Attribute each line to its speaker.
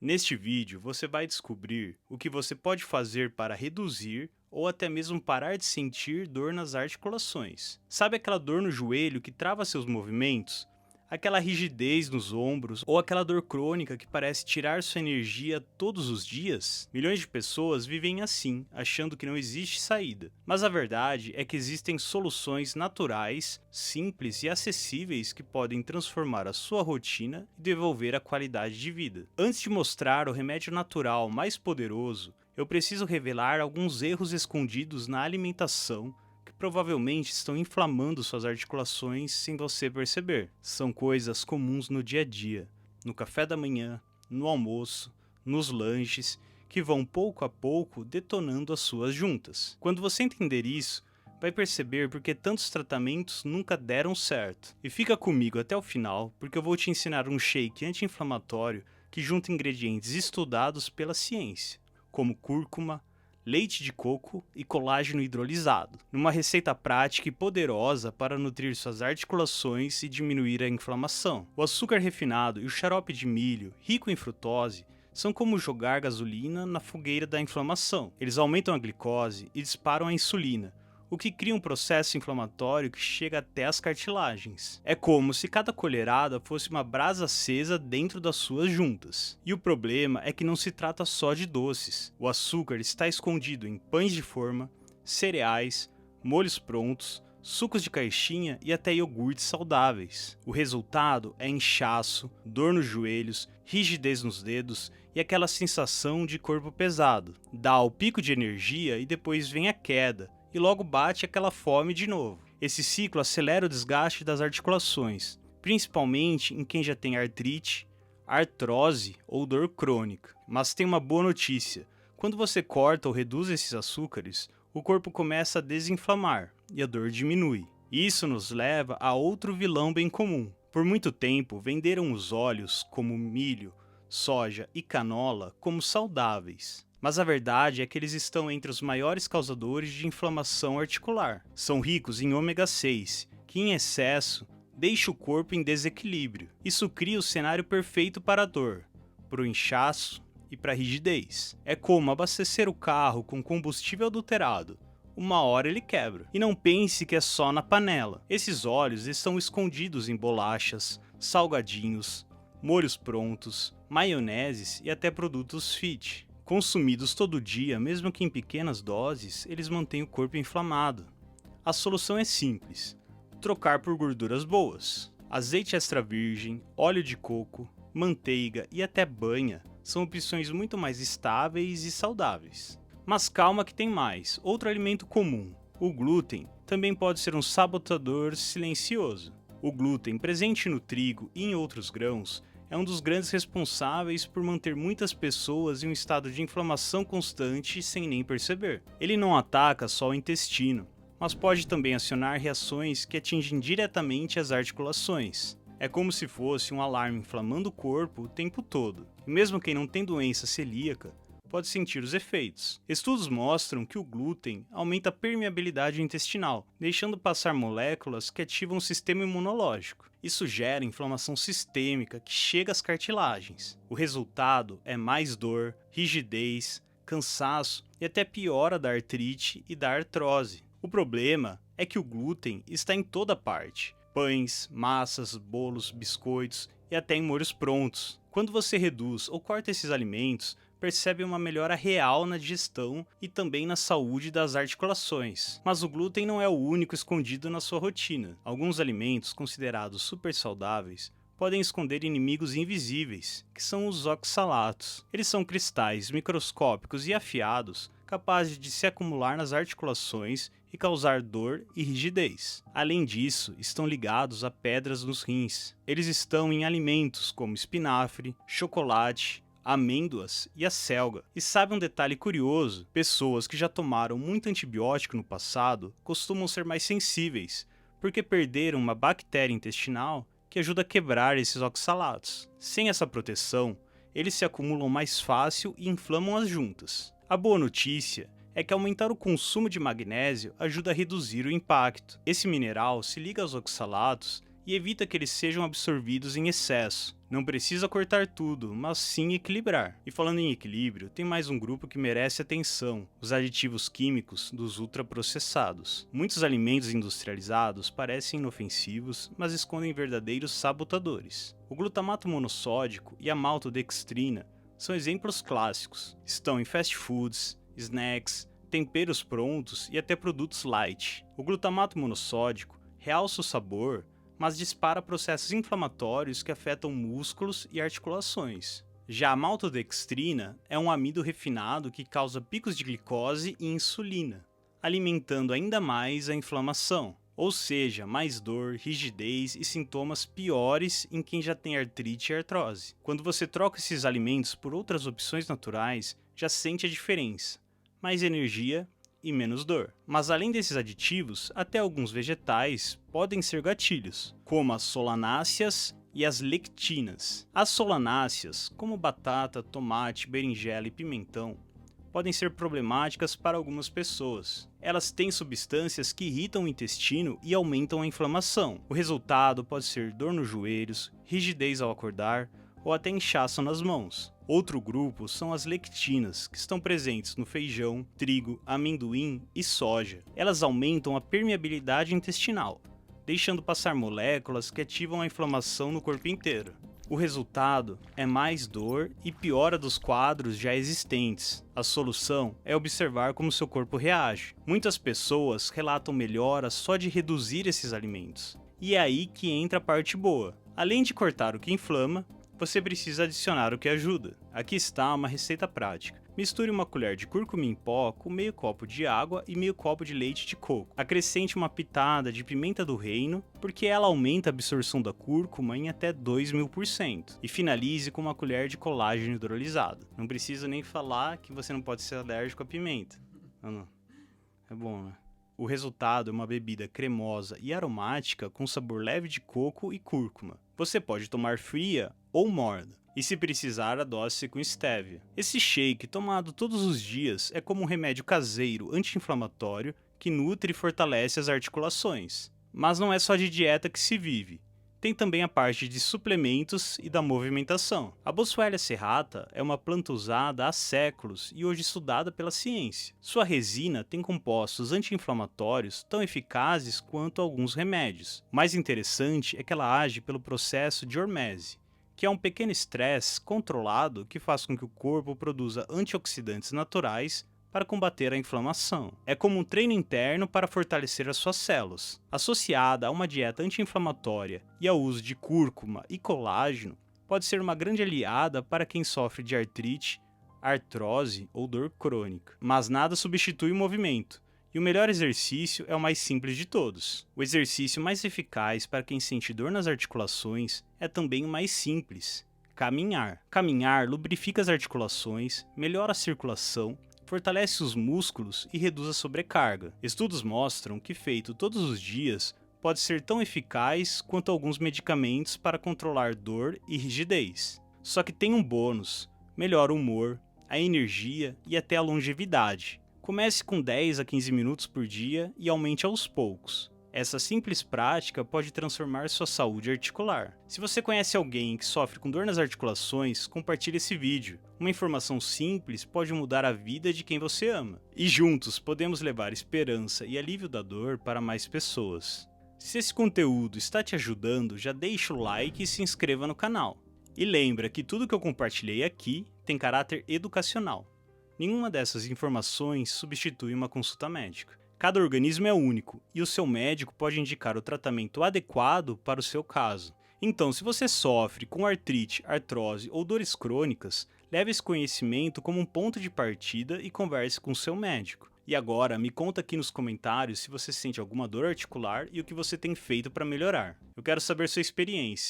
Speaker 1: Neste vídeo, você vai descobrir o que você pode fazer para reduzir ou até mesmo parar de sentir dor nas articulações. Sabe aquela dor no joelho que trava seus movimentos? Aquela rigidez nos ombros ou aquela dor crônica que parece tirar sua energia todos os dias? Milhões de pessoas vivem assim, achando que não existe saída. Mas a verdade é que existem soluções naturais, simples e acessíveis que podem transformar a sua rotina e devolver a qualidade de vida. Antes de mostrar o remédio natural mais poderoso, eu preciso revelar alguns erros escondidos na alimentação que provavelmente estão inflamando suas articulações sem você perceber. São coisas comuns no dia a dia, no café da manhã, no almoço, nos lanches, que vão pouco a pouco detonando as suas juntas. Quando você entender isso, vai perceber porque tantos tratamentos nunca deram certo. E fica comigo até o final, porque eu vou te ensinar um shake anti-inflamatório que junta ingredientes estudados pela ciência, como cúrcuma, leite de coco e colágeno hidrolisado, numa receita prática e poderosa para nutrir suas articulações e diminuir a inflamação. O açúcar refinado e o xarope de milho, rico em frutose, são como jogar gasolina na fogueira da inflamação. Eles aumentam a glicose e disparam a insulina, o que cria um processo inflamatório que chega até as cartilagens. É como se cada colherada fosse uma brasa acesa dentro das suas juntas. E o problema é que não se trata só de doces. O açúcar está escondido em pães de forma, cereais, molhos prontos, sucos de caixinha e até iogurtes saudáveis. O resultado é inchaço, dor nos joelhos, rigidez nos dedos e aquela sensação de corpo pesado. Dá o pico de energia e depois vem a queda, e logo bate aquela fome de novo. Esse ciclo acelera o desgaste das articulações, principalmente em quem já tem artrite, artrose ou dor crônica. Mas tem uma boa notícia: quando você corta ou reduz esses açúcares, o corpo começa a desinflamar e a dor diminui. Isso nos leva a outro vilão bem comum. Por muito tempo, venderam os óleos como milho, soja e canola como saudáveis. Mas a verdade é que eles estão entre os maiores causadores de inflamação articular. São ricos em ômega 6, que em excesso deixa o corpo em desequilíbrio. Isso cria o cenário perfeito para a dor, para o inchaço e para a rigidez. É como abastecer o carro com combustível adulterado. Uma hora ele quebra. E não pense que é só na panela. Esses óleos estão escondidos em bolachas, salgadinhos, molhos prontos, maioneses e até produtos fit. Consumidos todo dia, mesmo que em pequenas doses, eles mantêm o corpo inflamado. A solução é simples: trocar por gorduras boas. Azeite extra virgem, óleo de coco, manteiga e até banha são opções muito mais estáveis e saudáveis. Mas calma que tem mais. Outro alimento comum, o glúten, também pode ser um sabotador silencioso. O glúten, presente no trigo e em outros grãos, é um dos grandes responsáveis por manter muitas pessoas em um estado de inflamação constante sem nem perceber. Ele não ataca só o intestino, mas pode também acionar reações que atingem diretamente as articulações. É como se fosse um alarme inflamando o corpo o tempo todo. E mesmo quem não tem doença celíaca pode sentir os efeitos. Estudos mostram que o glúten aumenta a permeabilidade intestinal, deixando passar moléculas que ativam o sistema imunológico. Isso gera inflamação sistêmica que chega às cartilagens. O resultado é mais dor, rigidez, cansaço e até piora da artrite e da artrose. O problema é que o glúten está em toda parte: pães, massas, bolos, biscoitos e até em molhos prontos. Quando você reduz ou corta esses alimentos, percebe uma melhora real na digestão e também na saúde das articulações. Mas o glúten não é o único escondido na sua rotina. Alguns alimentos considerados super saudáveis podem esconder inimigos invisíveis, que são os oxalatos. Eles são cristais microscópicos e afiados, capazes de se acumular nas articulações e causar dor e rigidez. Além disso, estão ligados a pedras nos rins. Eles estão em alimentos como espinafre, chocolate, amêndoas e a selga. E sabe um detalhe curioso? Pessoas que já tomaram muito antibiótico no passado costumam ser mais sensíveis, porque perderam uma bactéria intestinal que ajuda a quebrar esses oxalatos. Sem essa proteção, eles se acumulam mais fácil e inflamam as juntas. A boa notícia é que aumentar o consumo de magnésio ajuda a reduzir o impacto. Esse mineral se liga aos oxalatos e evita que eles sejam absorvidos em excesso. Não precisa cortar tudo, mas sim equilibrar. E falando em equilíbrio, tem mais um grupo que merece atenção: os aditivos químicos dos ultraprocessados. Muitos alimentos industrializados parecem inofensivos, mas escondem verdadeiros sabotadores. O glutamato monossódico e a maltodextrina são exemplos clássicos. Estão em fast foods, snacks, temperos prontos e até produtos light. O glutamato monossódico realça o sabor, mas dispara processos inflamatórios que afetam músculos e articulações. Já a maltodextrina é um amido refinado que causa picos de glicose e insulina, alimentando ainda mais a inflamação, ou seja, mais dor, rigidez e sintomas piores em quem já tem artrite e artrose. Quando você troca esses alimentos por outras opções naturais, já sente a diferença: mais energia e menos dor. Mas além desses aditivos, até alguns vegetais podem ser gatilhos, como as solanáceas e as lectinas. As solanáceas, como batata, tomate, berinjela e pimentão, podem ser problemáticas para algumas pessoas. Elas têm substâncias que irritam o intestino e aumentam a inflamação. O resultado pode ser dor nos joelhos, rigidez ao acordar ou até inchaço nas mãos. Outro grupo são as lectinas, que estão presentes no feijão, trigo, amendoim e soja. Elas aumentam a permeabilidade intestinal, deixando passar moléculas que ativam a inflamação no corpo inteiro. O resultado é mais dor e piora dos quadros já existentes. A solução é observar como seu corpo reage. Muitas pessoas relatam melhoras só de reduzir esses alimentos. E é aí que entra a parte boa. Além de cortar o que inflama, você precisa adicionar o que ajuda. Aqui está uma receita prática. Misture uma colher de cúrcuma em pó com meio copo de água e meio copo de leite de coco. Acrescente uma pitada de pimenta do reino, porque ela aumenta a absorção da cúrcuma em até 2000%. E finalize com uma colher de colágeno hidrolisado. Não preciso nem falar que você não pode ser alérgico à pimenta. Não. É bom, né? O resultado é uma bebida cremosa e aromática com sabor leve de coco e cúrcuma. Você pode tomar fria ou morna, e se precisar, adoce com stevia. Esse shake, tomado todos os dias, é como um remédio caseiro anti-inflamatório que nutre e fortalece as articulações. Mas não é só de dieta que se vive. Tem também a parte de suplementos e da movimentação. A Boswellia serrata é uma planta usada há séculos e hoje estudada pela ciência. Sua resina tem compostos anti-inflamatórios tão eficazes quanto alguns remédios. O mais interessante é que ela age pelo processo de hormese, que é um pequeno estresse controlado que faz com que o corpo produza antioxidantes naturais para combater a inflamação. É como um treino interno para fortalecer as suas células. Associada a uma dieta anti-inflamatória e ao uso de cúrcuma e colágeno, pode ser uma grande aliada para quem sofre de artrite, artrose ou dor crônica. Mas nada substitui o movimento, e o melhor exercício é o mais simples de todos. O exercício mais eficaz para quem sente dor nas articulações é também o mais simples: caminhar. Caminhar lubrifica as articulações, melhora a circulação, fortalece os músculos e reduz a sobrecarga. Estudos mostram que, feito todos os dias, pode ser tão eficaz quanto alguns medicamentos para controlar dor e rigidez. Só que tem um bônus: melhora o humor, a energia e até a longevidade. Comece com 10 a 15 minutos por dia e aumente aos poucos. Essa simples prática pode transformar sua saúde articular. Se você conhece alguém que sofre com dor nas articulações, compartilhe esse vídeo. Uma informação simples pode mudar a vida de quem você ama. E juntos podemos levar esperança e alívio da dor para mais pessoas. Se esse conteúdo está te ajudando, já deixa o like e se inscreva no canal. E lembra que tudo que eu compartilhei aqui tem caráter educacional. Nenhuma dessas informações substitui uma consulta médica. Cada organismo é único e o seu médico pode indicar o tratamento adequado para o seu caso. Então, se você sofre com artrite, artrose ou dores crônicas, leve esse conhecimento como um ponto de partida e converse com o seu médico. E agora, me conta aqui nos comentários se você sente alguma dor articular e o que você tem feito para melhorar. Eu quero saber sua experiência.